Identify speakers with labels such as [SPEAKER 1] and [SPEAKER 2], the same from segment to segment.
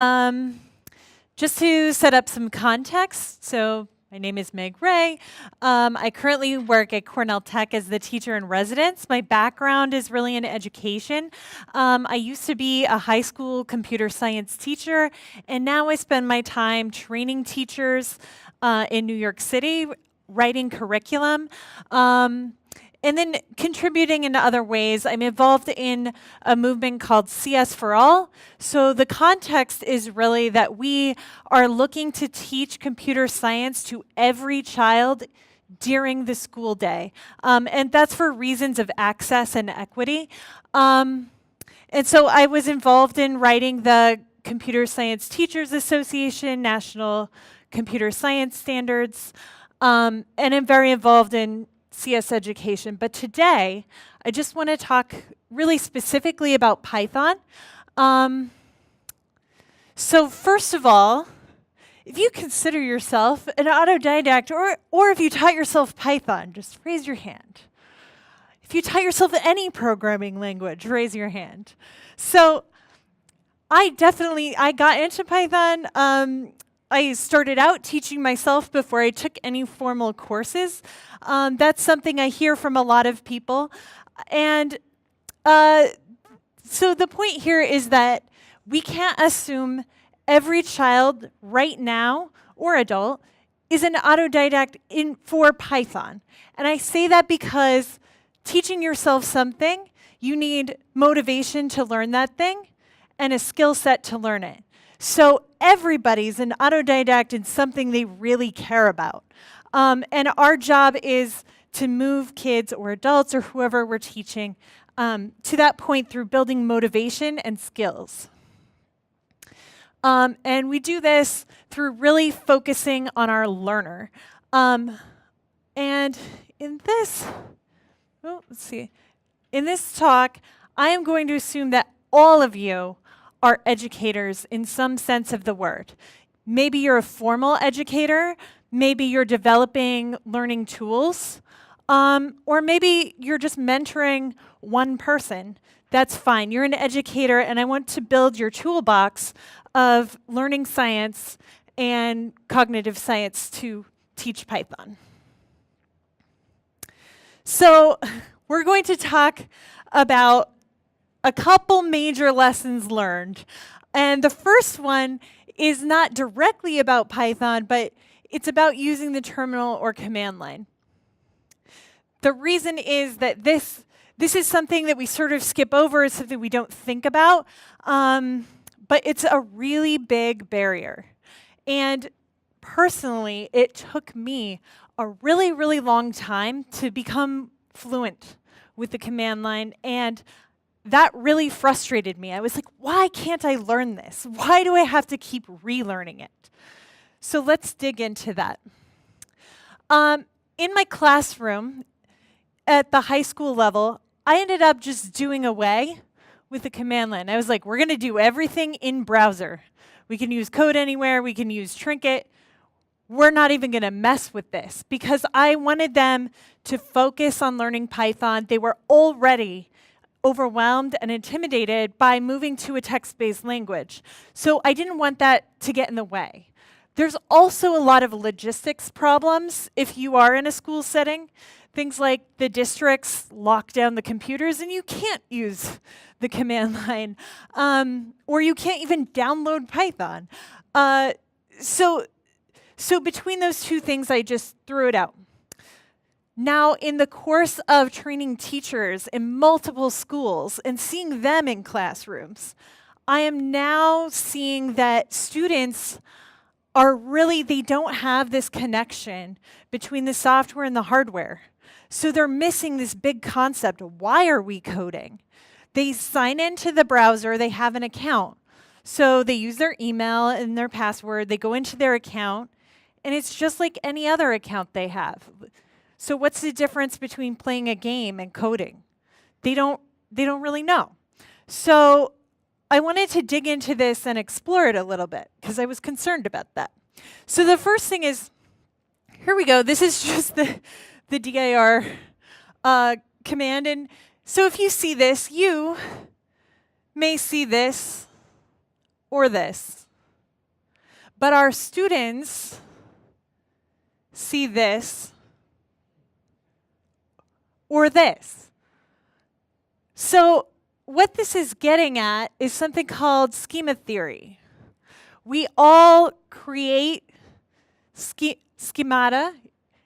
[SPEAKER 1] Um, just to set up some context, so my name is Meg Ray. I currently work at Cornell Tech as the teacher in residence. My background is really in education. I used to be a high school computer science teacher, and now I spend my time training teachers in New York City, writing curriculum. And then contributing in other ways. I'm involved in a movement called CS for All. So the context is really that we are looking to teach computer science to every child during the school day. And that's for reasons of access and equity. And so I was involved in writing the Computer Science Teachers Association, National Computer Science Standards, and I'm very involved in CS education. But today, I just want to talk really specifically about Python. So first of all, if you consider yourself an autodidact, or if you taught yourself Python, just raise your hand. If you taught yourself any programming language, raise your hand. So I got into Python. I started out teaching myself before I took any formal courses. That's something I hear from a lot of people. And so the point here is that we can't assume every child right now, or adult, is an autodidact for Python. And I say that because teaching yourself something, you need motivation to learn that thing and a skill set to learn it. So everybody's an autodidact in something they really care about. And our job is to move kids or adults or whoever we're teaching to that point through building motivation and skills. And we do this through really focusing on our learner. And in this, in this talk, I am going to assume that all of you are educators in some sense of the word. Maybe you're a formal educator, maybe you're developing learning tools, or maybe you're just mentoring one person. That's fine. You're an educator, and I want to build your toolbox of learning science and cognitive science to teach Python. So we're going to talk about a couple major lessons learned. And the first one is not directly about Python, but it's about using the terminal or command line. The reason is that this is something that we sort of skip over, it's something we don't think about, but it's a really big barrier. And personally, it took me a really, really long time to become fluent with the command line, and that really frustrated me. I was like, why can't I learn this? Why do I have to keep relearning it? So let's dig into that. In my classroom at the high school level, I ended up just doing away with the command line. I was like, we're going to do everything in browser. We can use Code Anywhere, we can use Trinket. We're not even going to mess with this because I wanted them to focus on learning Python. They were already overwhelmed and intimidated by moving to a text-based language. So I didn't want that to get in the way. There's also a lot of logistics problems if you are in a school setting. Things like the districts lock down the computers and you can't use the command line, or you can't even download Python. So between those two things, I just threw it out. Now, in the course of training teachers in multiple schools and seeing them in classrooms, I am now seeing that students they don't have this connection between the software and the hardware. So they're missing this big concept. Why are we coding? They sign into the browser, they have an account. So they use their email and their password, they go into their account, and it's just like any other account they have. So what's the difference between playing a game and coding? They don't really know. So I wanted to dig into this and explore it a little bit because I was concerned about that. So the first thing is, here we go. This is just the dir command. And so if you may see this or this. But our students see this or this. So what this is getting at is something called schema theory. We all create schemata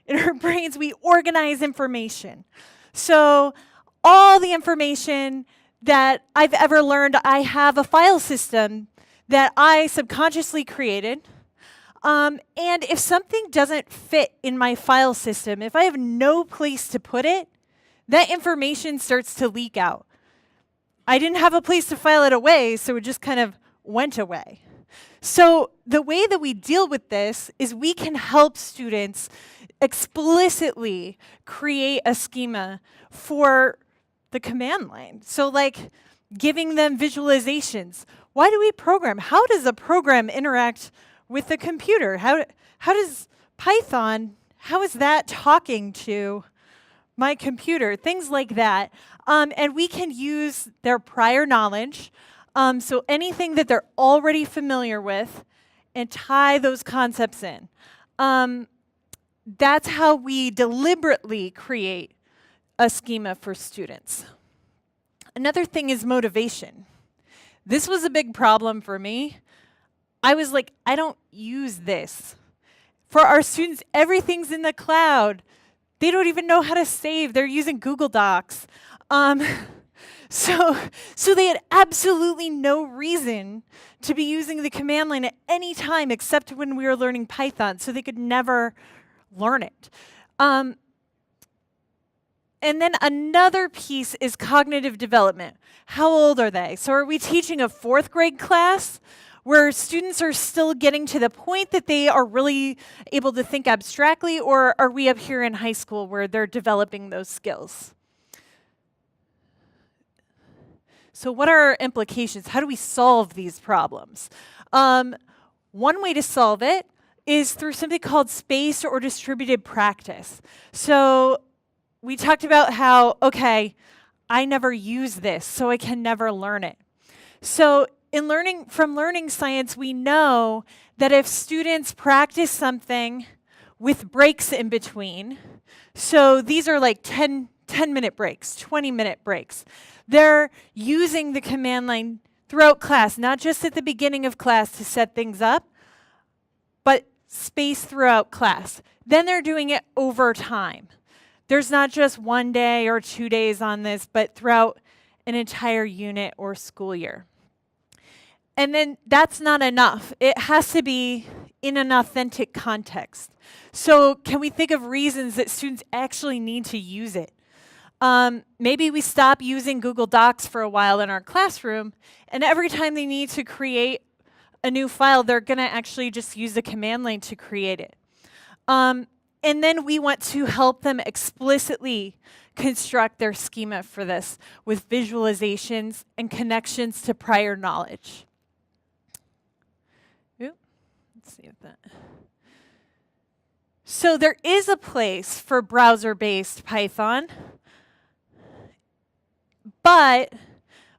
[SPEAKER 1] in our brains. We organize information. So all the information that I've ever learned, I have a file system that I subconsciously created. And if something doesn't fit in my file system, if I have no place to put it, that information starts to leak out. I didn't have a place to file it away, so it just kind of went away. So the way that we deal with this is we can help students explicitly create a schema for the command line. So like giving them visualizations. Why do we program? How does a program interact with the computer? How does Python, how is that talking to my computer? Things like that. And we can use their prior knowledge, so anything that they're already familiar with, and tie those concepts in. That's how we deliberately create a schema for students. Another thing is motivation. This was a big problem for me. I was like, I don't use this. For our students, everything's in the cloud. They don't even know how to save. They're using Google Docs. So they had absolutely no reason to be using the command line at any time except when we were learning Python, so they could never learn it. And then another piece is cognitive development. How old are they? So are we teaching a 4th grade class where students are still getting to the point that they are really able to think abstractly, or are we up here in high school where they're developing those skills? So what are our implications? How do we solve these problems? One way to solve it is through something called spaced or distributed practice. So we talked about how, okay, I never use this, so I can never learn it. So from learning science, we know that if students practice something with breaks in between, so these are like 10-minute breaks, 20-minute breaks, they're using the command line throughout class, not just at the beginning of class to set things up, but spaced throughout class. Then they're doing it over time. There's not just 1 day or 2 days on this, but throughout an entire unit or school year. And then that's not enough. It has to be in an authentic context. So can we think of reasons that students actually need to use it? Maybe we stop using Google Docs for a while in our classroom, and every time they need to create a new file, they're going to actually just use the command line to create it. And then we want to help them explicitly construct their schema for this with visualizations and connections to prior knowledge. Ooh, let's see if that. So there is a place for browser-based Python, but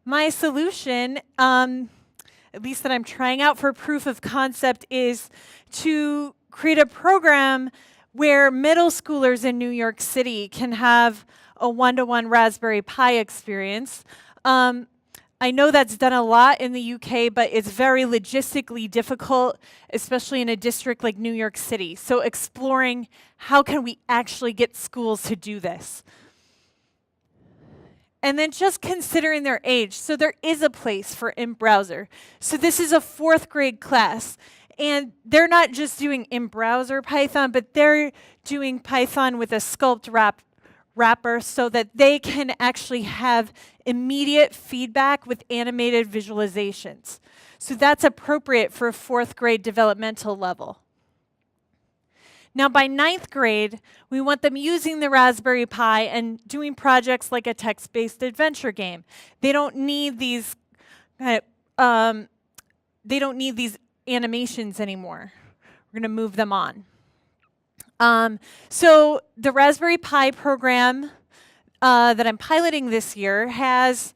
[SPEAKER 1] my solution, at least that I'm trying out for proof of concept, is to create a program where middle schoolers in New York City can have a one-to-one Raspberry Pi experience. I know that's done a lot in the UK, but it's very logistically difficult, especially in a district like New York City. So exploring how can we actually get schools to do this. And then just considering their age. So there is a place for in-browser. So this is a 4th grade class. And they're not just doing in-browser Python, but they're doing Python with a sculpt wrapper so that they can actually have immediate feedback with animated visualizations. So that's appropriate for a 4th grade developmental level. Now by 9th grade, we want them using the Raspberry Pi and doing projects like a text-based adventure game. They don't need these animations anymore. We're going to move them on. So the Raspberry Pi program that I'm piloting this year has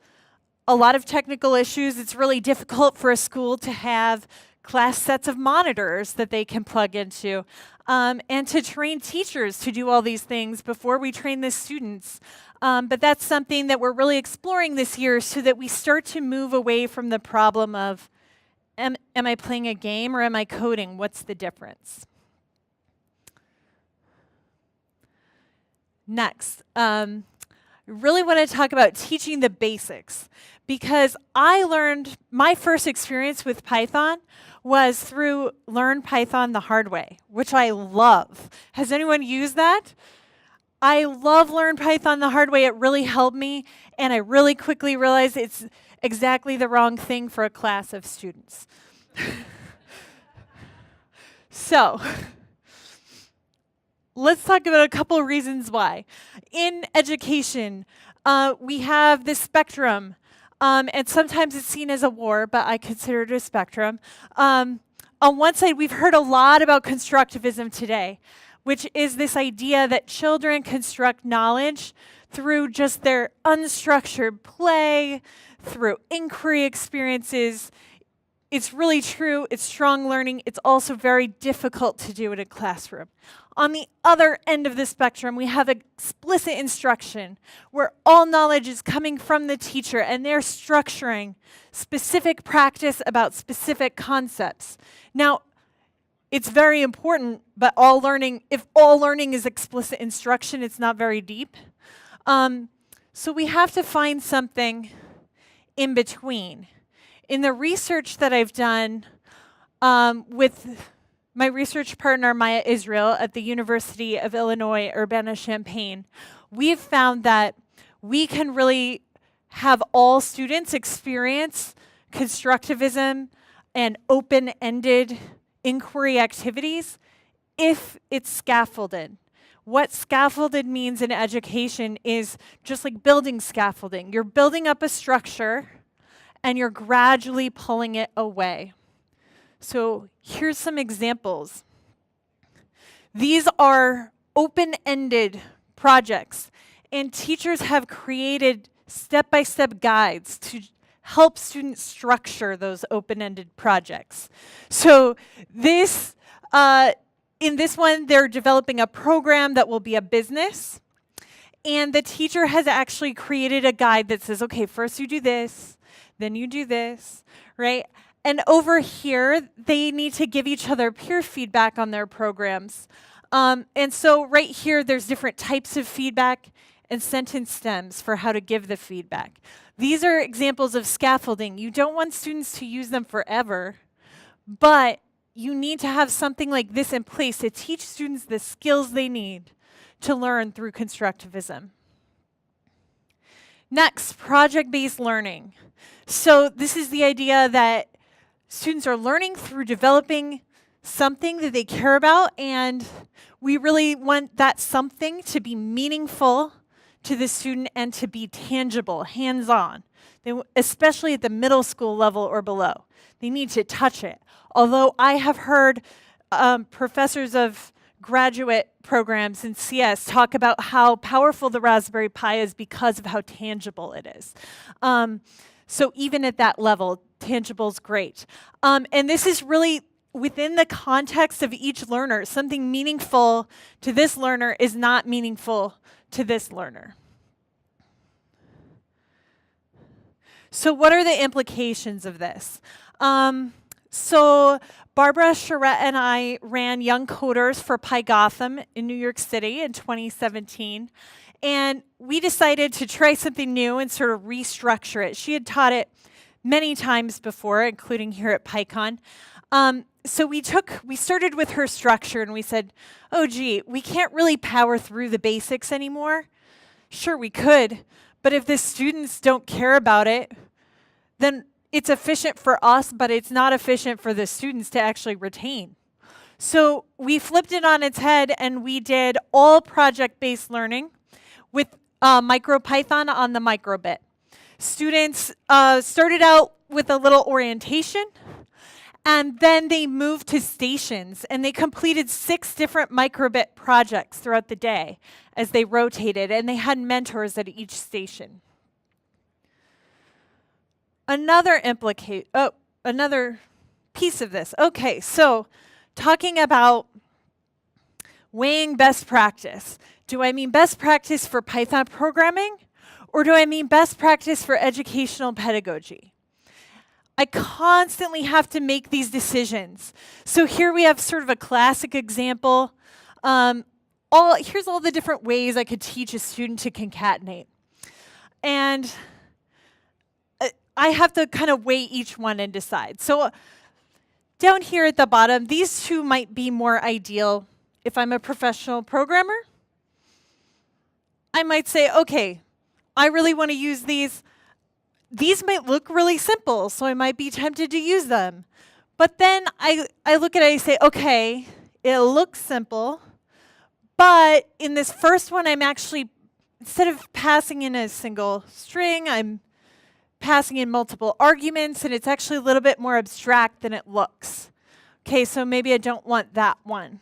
[SPEAKER 1] a lot of technical issues. It's really difficult for a school to have class sets of monitors that they can plug into, and to train teachers to do all these things before we train the students. But that's something that we're really exploring this year so that we start to move away from the problem of, am I playing a game or am I coding? What's the difference? Next, I really want to talk about teaching the basics, because I learned my first experience with Python was through Learn Python the Hard Way, which I love. Has anyone used that? I love Learn Python the Hard Way. It really helped me, and I really quickly realized it's exactly the wrong thing for a class of students. So, let's talk about a couple reasons why. In education, we have this spectrum, and sometimes it's seen as a war, but I consider it a spectrum. On one side, we've heard a lot about constructivism today, which is this idea that children construct knowledge through just their unstructured play, through inquiry experiences. It's really true, it's strong learning, it's also very difficult to do in a classroom. On the other end of the spectrum, we have explicit instruction, where all knowledge is coming from the teacher and they're structuring specific practice about specific concepts. Now, it's very important, but if all learning is explicit instruction, it's not very deep. So we have to find something in between. In the research that I've done with my research partner, Maya Israel, at the University of Illinois, Urbana-Champaign, we've found that we can really have all students experience constructivism and open-ended inquiry activities if it's scaffolded. What scaffolded means in education is just like building scaffolding. You're building up a structure and you're gradually pulling it away. So here's some examples. These are open-ended projects, and teachers have created step-by-step guides to help students structure those open-ended projects. So this, in this one, they're developing a program that will be a business, and the teacher has actually created a guide that says, okay, first you do this, then you do this, right? And over here, they need to give each other peer feedback on their programs. And so right here, there's different types of feedback and sentence stems for how to give the feedback. These are examples of scaffolding. You don't want students to use them forever, but you need to have something like this in place to teach students the skills they need to learn through constructivism. Next, project-based learning. So this is the idea that students are learning through developing something that they care about, and we really want that something to be meaningful to the student and to be tangible, hands-on, especially at the middle school level or below. They need to touch it. Although I have heard professors of graduate programs in CS talk about how powerful the Raspberry Pi is because of how tangible it is. So even at that level, tangible is great. And this is really within the context of each learner. Something meaningful to this learner is not meaningful to this learner. So what are the implications of this? So Barbara Charette and I ran Young Coders for Pi Gotham in New York City in 2017. And we decided to try something new and sort of restructure it. She had taught it many times before, including here at PyCon. So we started with her structure and we said, oh gee, we can't really power through the basics anymore. Sure, we could, but if the students don't care about it, then it's efficient for us, but it's not efficient for the students to actually retain. So we flipped it on its head and we did all project-based learning with MicroPython on the microbit. Students started out with a little orientation, and then they moved to stations, and they completed 6 different microbit projects throughout the day as they rotated, and they had mentors at each station. Another piece of this. Okay, so talking about weighing best practice. Do I mean best practice for Python programming, or do I mean best practice for educational pedagogy? I constantly have to make these decisions. So here we have sort of a classic example. Here's all the different ways I could teach a student to concatenate. And I have to kind of weigh each one and decide. So down here at the bottom, these two might be more ideal if I'm a professional programmer. I might say, okay, I really want to use these. These might look really simple, so I might be tempted to use them. But then I look at it and I say, okay, it looks simple, but in this first one, I'm actually, instead of passing in a single string, I'm passing in multiple arguments, and it's actually a little bit more abstract than it looks. Okay, so maybe I don't want that one.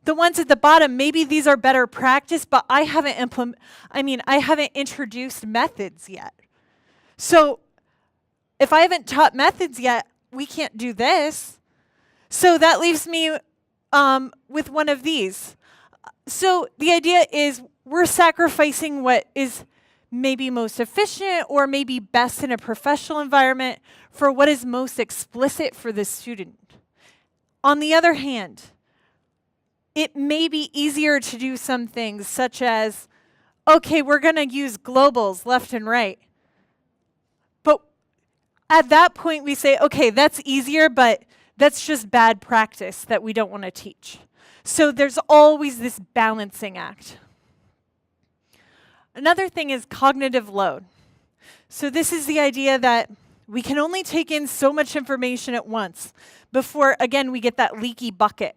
[SPEAKER 1] The ones at the bottom, maybe these are better practice, but I haven't introduced methods yet. So if I haven't taught methods yet, we can't do this. So that leaves me with one of these. So the idea is we're sacrificing what is maybe most efficient or maybe best in a professional environment for what is most explicit for the student. On the other hand, it may be easier to do some things such as, okay, we're going to use globals left and right. But at that point, we say, okay, that's easier, but that's just bad practice that we don't want to teach. So there's always this balancing act. Another thing is cognitive load. So this is the idea that we can only take in so much information at once before, again, we get that leaky bucket.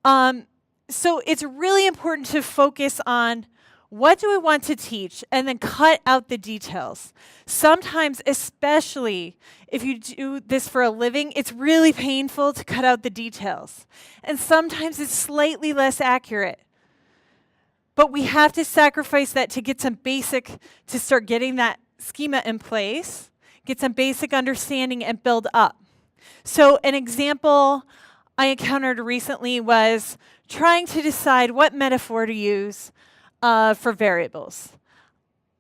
[SPEAKER 1] So it's really important to focus on what do we want to teach and then cut out the details. Sometimes, especially if you do this for a living, it's really painful to cut out the details. And sometimes it's slightly less accurate. But we have to sacrifice that to get some basic, to start getting that schema in place, get some basic understanding and build up. So an example I encountered recently was trying to decide what metaphor to use for variables.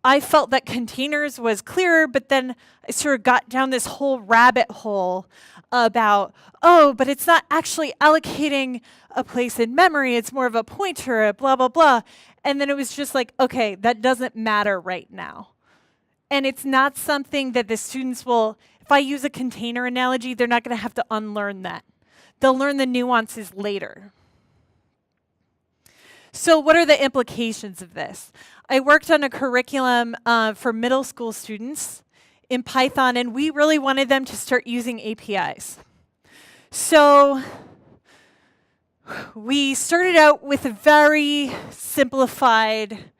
[SPEAKER 1] I felt that containers was clearer, but then I sort of got down this whole rabbit hole about, oh, but it's not actually allocating a place in memory, it's more of a pointer, blah, blah, blah. And then it was just like, okay, that doesn't matter right now. And it's not something that the students will, if I use a container analogy, they're not going to have to unlearn that. They'll learn the nuances later. So what are the implications of this? I worked on a curriculum for middle school students in Python, and we really wanted them to start using APIs. So we started out with a very simplified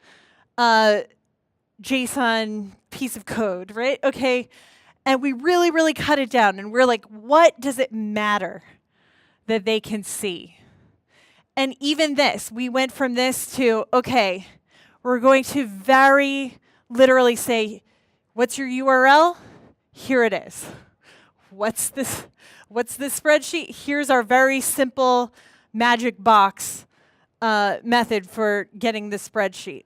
[SPEAKER 1] JSON piece of code, right? Okay, and we really, really cut it down, and we're like, what does it matter that they can see? And even this, we went from this to, okay, we're going to very literally say, what's your URL? Here it is. What's this spreadsheet? Here's our very simple magic box method for getting the spreadsheet.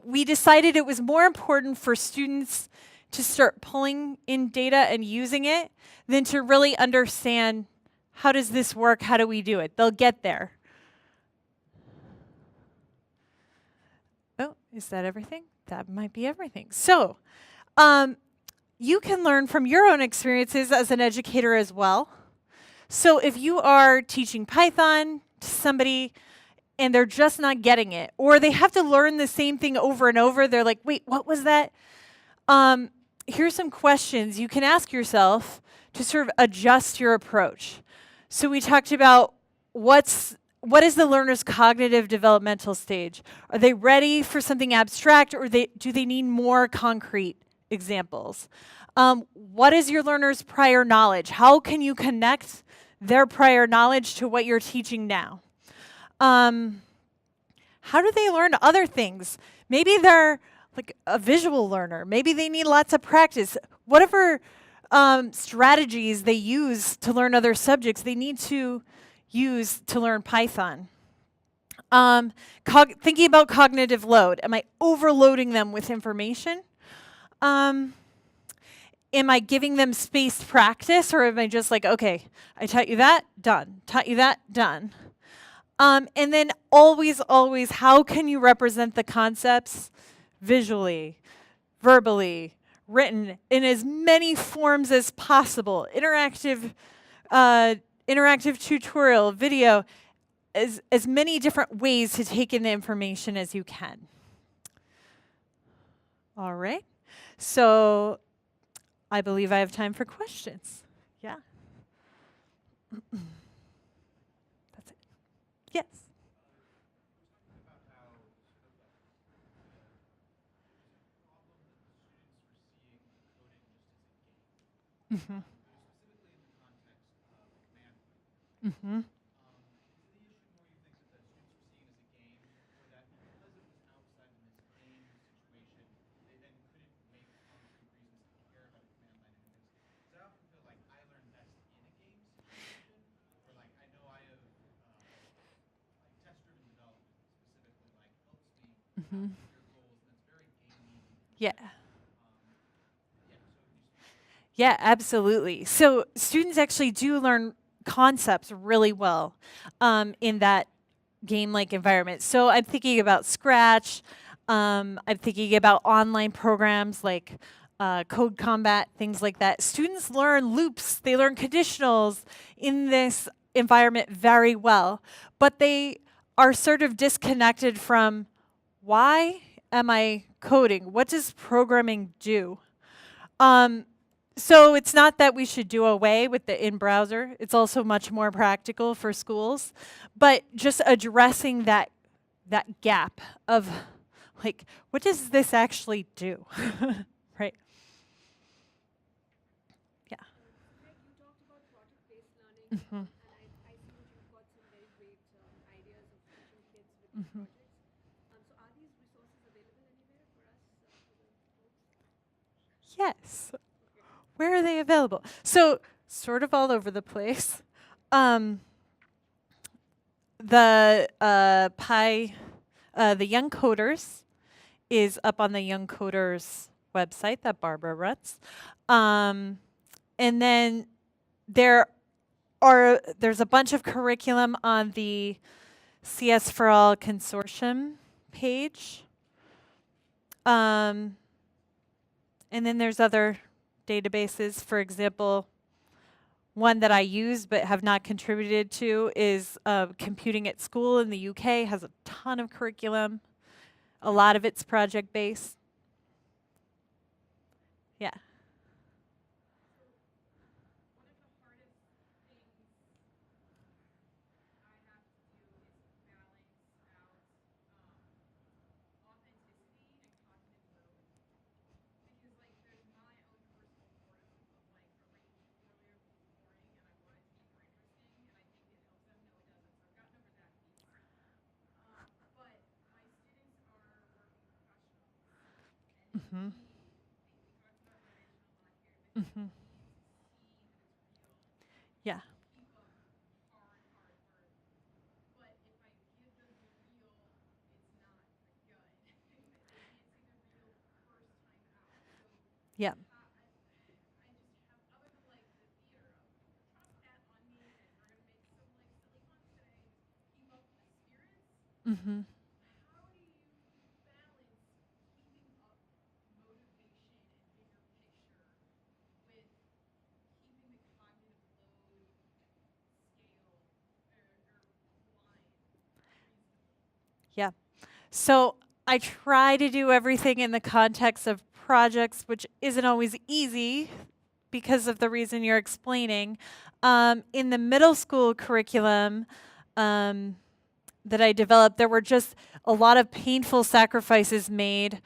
[SPEAKER 1] We decided it was more important for students to start pulling in data and using it than to really understand, how does this work? How do we do it? They'll get there. Oh, is that everything? That might be everything. So, you can learn from your own experiences as an educator as well. So if you are teaching Python to somebody and they're just not getting it, or they have to learn the same thing over and over, they're like, wait, what was that? Here's some questions you can ask yourself to sort of adjust your approach. So we talked about what is the learner's cognitive developmental stage? Are they ready for something abstract, or do they need more concrete examples? What is your learner's prior knowledge? How can you connect their prior knowledge to what you're teaching now? How do they learn other things? Maybe they're like a visual learner. Maybe they need lots of practice. Whatever strategies they use to learn other subjects, they need to use to learn Python. Thinking about cognitive load. Am I overloading them with information? Am I giving them spaced practice, or am I just like, okay, I taught you that, done. Taught you that, done. And then always, always, how can you represent the concepts visually, verbally, written in as many forms as possible? Interactive tutorial, video, as many different ways to take in the information as you can. All right. So I believe I have time for questions. Yeah. That's it. Yes. Mm-hmm. Mm-hmm. Mm-hmm. Yeah. Yeah, absolutely. So students actually do learn concepts really well in that game-like environment. So I'm thinking about Scratch. I'm thinking about online programs like Code Combat, things like that. Students learn loops. They learn conditionals in this environment very well, but they are sort of disconnected from why am I coding? What does programming do? So it's not that we should do away with the in-browser. It's also much more practical for schools. But just addressing that gap of, like, what does this actually do? Right? Yeah.
[SPEAKER 2] You talked about project-based learning,
[SPEAKER 1] Mm-hmm.
[SPEAKER 2] and I see that you've got some very great ideas of teaching kids with these
[SPEAKER 1] Mm-hmm.
[SPEAKER 2] projects. So are these resources available anywhere for us, for the folks?
[SPEAKER 1] Yes. Where are they available? So sort of all over the place. The Young Coders is up on the Young Coders website that Barbara runs. And then there's a bunch of curriculum on the CS for All Consortium page. And then there's other databases. For example, one that I use but have not contributed to is Computing at School in the UK, has a ton of curriculum. A lot of it's project-based. Yeah.
[SPEAKER 2] One of the hardest things I have to do is balance out authenticity and cognitive load. Because like there's my own personal boredom of like a reading tutorial being boring and I want it to be more interesting and I think it helps them. No, it doesn't. So I've gotten over that piece. But my students are working professionals and they
[SPEAKER 1] Mm-hmm.
[SPEAKER 2] need, we talked about motivation a lot here, but they
[SPEAKER 1] Mm-hmm.
[SPEAKER 2] need to see that it's real.
[SPEAKER 1] Yeah.
[SPEAKER 2] So keep them hard learning. But if I give them the real, it's not the good. They can't see the real first time out. So
[SPEAKER 1] Yeah.
[SPEAKER 2] I just have, other than like the theater of trust that on me and we're gonna make some like silly puns today, just keep up the spirits.
[SPEAKER 1] Mm-hmm.
[SPEAKER 2] How do you balance keeping up motivation and bigger picture with keeping the cognitive load scale or line reasonable?
[SPEAKER 1] Yeah. So I try to do everything in the context of projects, which isn't always easy because of the reason you're explaining. In the middle school curriculum that I developed, there were just a lot of painful sacrifices made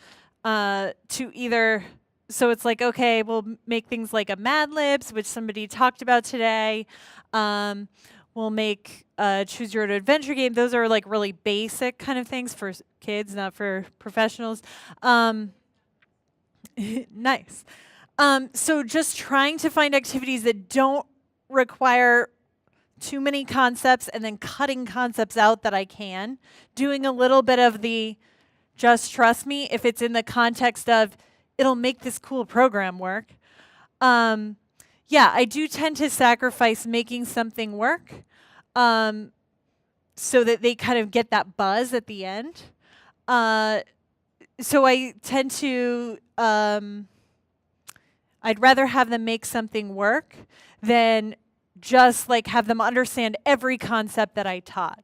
[SPEAKER 1] to either, so it's like, okay, we'll make things like a Mad Libs, which somebody talked about today. We'll make choose your own adventure game. Those are like really basic kind of things for kids, not for professionals. Nice. So just trying to find activities that don't require too many concepts and then cutting concepts out that I can. Doing a little bit of the just trust me if it's in the context of it'll make this cool program work. Yeah, I do tend to sacrifice making something work so that they kind of get that buzz at the end. So I tend to, I'd rather have them make something work than just like have them understand every concept that I taught.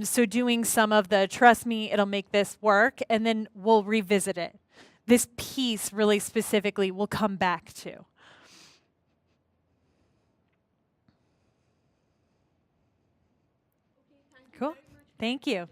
[SPEAKER 1] So doing some of the trust me, it'll make this work, and then we'll revisit it. This piece really specifically we'll come back to. Cool. Thank you.